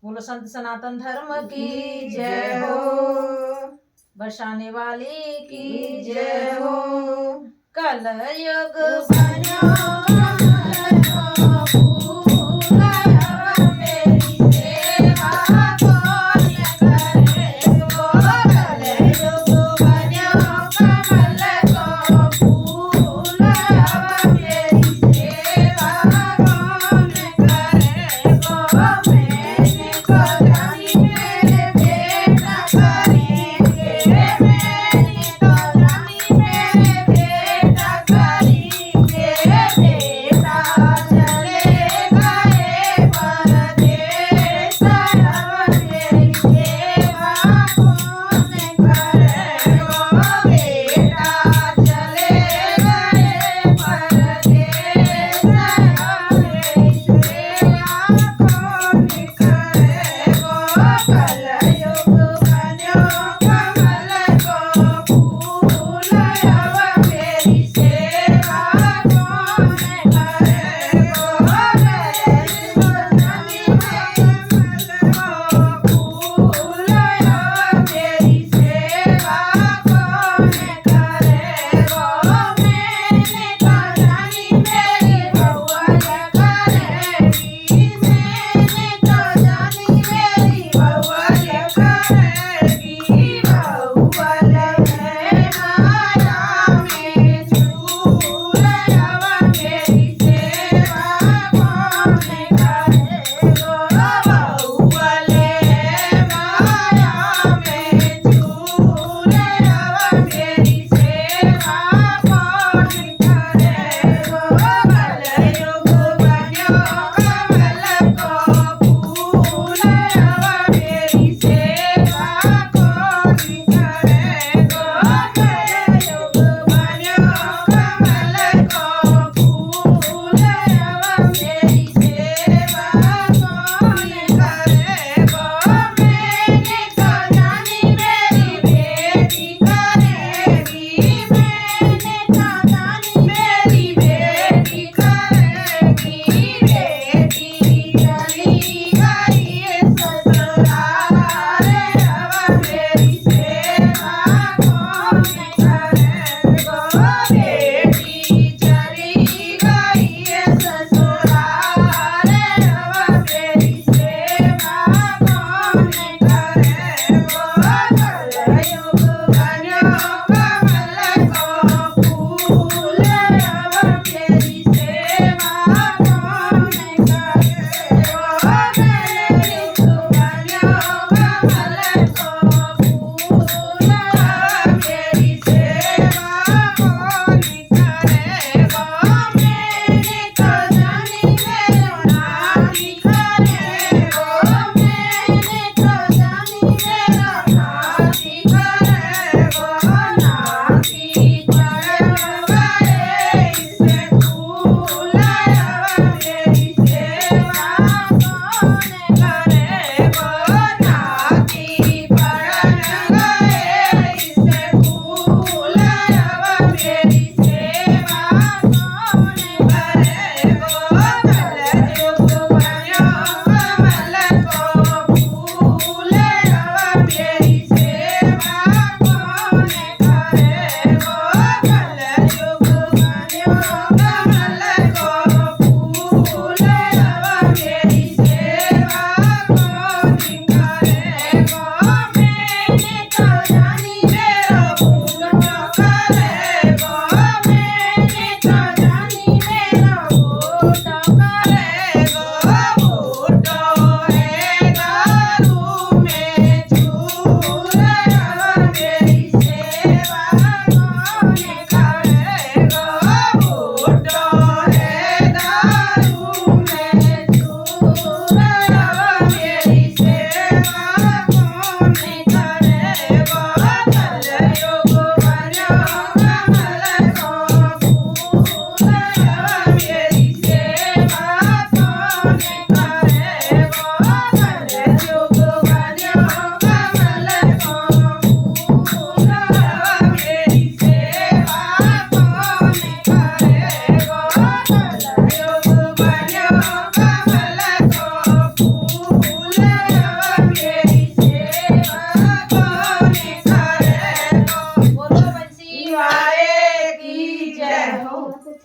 बोलो संत सनातन धर्म की जय हो, बरसाने वाली की जय हो। कल युग बन्यो कमल को फूल, मेरी सेवा कौन करेगो। कल युग बन्यो कमल को फूल, मेरी सेवा कौन करेगो। मैंने तो जानी मेरे बेटा करेंगे, मैंने तो जानी मेरे बेटा करेंगे। बेटा चले गए परदेस, अब मेरी सेवा कौन करेगा। बेटा चले गए परदेस, अब मेरी सेवा कौन करेगा। कल युग बन्यो कमल को फूल, अब मेरी सेवा कौन करेगा। कल युग बन्यो कमल को फूल, अब मेरी सेवा कौन करेगा। मैंने तो जानी मेरी बउआ करेगी, मैंने तो जानी मेरी बउआ करेगी। बउआ है माया में चूर, अब मेरी सेवा कौन करेगा। बउआ है माया में चूर, अब मेरी सेवा कौन करेगा। कल युग बन्यो कमल को फूल, अब मेरी सेवा कौन करेगा। कल युग बन्यो कमल को फूल, अब मेरी सेवा कौन करेगा। मैंने तो जानी मेरी बेटी करेगी, मैंने तो जानी मेरी बेटी करेगी। बेटी चली गई ससुराल, अब मेरी सेवा कौन करेगा। बेटी चली गई ससुराल, अब मेरी सेवा कौन करेगा। कल युग बन्यो कमल को फूल, अब मेरी सेवा कौन करेगा। कल युग बन्यो कमल को फूल, अब मेरी सेवा कौन करेगा। मैंने तो जानी मेरो नानी करेगा, मैंने तो जानी मेरो नानी करेगा। नाती चढ़ गए स्कूल, अब मेरी सेवा कौन करेगा। नाती पढ़ गए स्कूल, अब मेरी सेवा कौन करेगा। कल युग बन्यो कमल को फूल, अब मेरी सेवा कौन करेगा। कल युग बन्यो कमल को फूल, अब मेरी सेवा कौन करेगा। मैंने तो जानी मेरो फूल करेगा, मैंने तो जानी मेरो फूल करेगा।